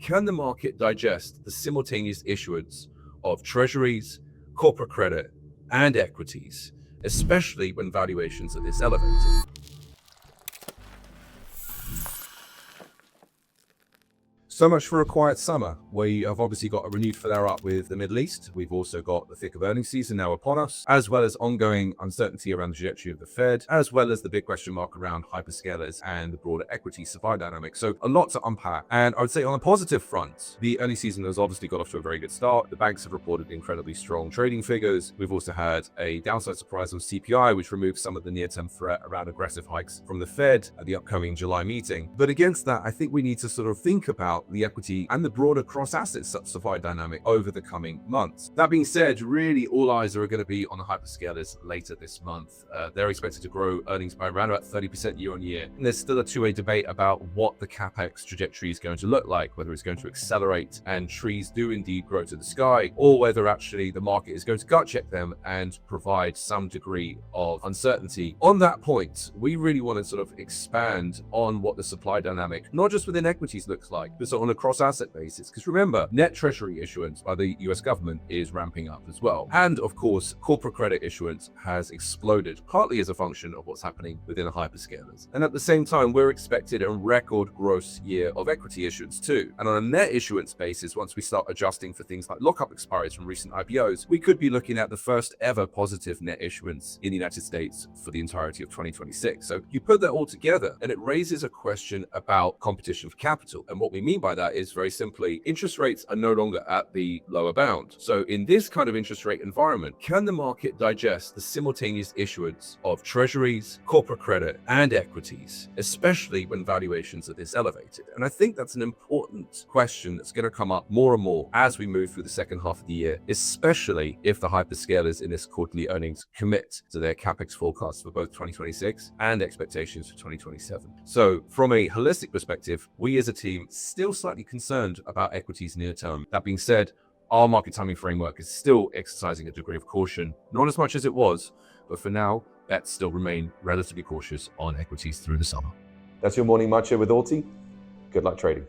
can the market digest the simultaneous issuance of treasuries, corporate credit, and equities, especially when valuations are this elevated? So much for a quiet summer. We have obviously got a renewed flare up with the Middle East. We've also got the thick of earnings season now upon us, as well as ongoing uncertainty around the trajectory of the Fed, as well as the big question mark around hyperscalers and the broader equity supply dynamic. So a lot to unpack. And I would say on a positive front, the earnings season has obviously got off to a very good start. The banks have reported incredibly strong trading figures. We've also had a downside surprise on CPI, which removed some of the near-term threat around aggressive hikes from the Fed at the upcoming July meeting. But against that, I think we need to sort of think about the equity and the broader cross-asset supply dynamic over the coming months. That being said, really all eyes are going to be on the hyperscalers later this month. They're expected to grow earnings by around about 30% year on year. And there's still a two-way debate about what the capex trajectory is going to look like, whether it's going to accelerate and trees do indeed grow to the sky, or whether actually the market is going to gut check them and provide some degree of uncertainty. On that point, we really want to sort of expand on what the supply dynamic, not just within equities, looks like, but on a cross-asset basis. Because remember, net treasury issuance by the US government is ramping up as well. And of course, corporate credit issuance has exploded, partly as a function of what's happening within the hyperscalers. And at the same time, we're expected a record gross year of equity issuance too. And on a net issuance basis, once we start adjusting for things like lockup expiries from recent IPOs, we could be looking at the first ever positive net issuance in the United States for the entirety of 2026. So you put that all together and it raises a question about competition for capital. And what we mean by that is very simply, interest rates are no longer at the lower bound. So in this kind of interest rate environment, can the market digest the simultaneous issuance of treasuries, corporate credit, and equities, especially when valuations are this elevated? And I think that's an important question that's going to come up more and more as we move through the second half of the year, especially if the hyperscalers in this quarterly earnings commit to their capex forecasts for both 2026 and expectations for 2027. So from a holistic perspective, we as a team still slightly concerned about equities near term. That being said, our market timing framework is still exercising a degree of caution, not as much as it was, but for now, bets still remain relatively cautious on equities through the summer. That's your morning matcha with Alty. Good luck trading.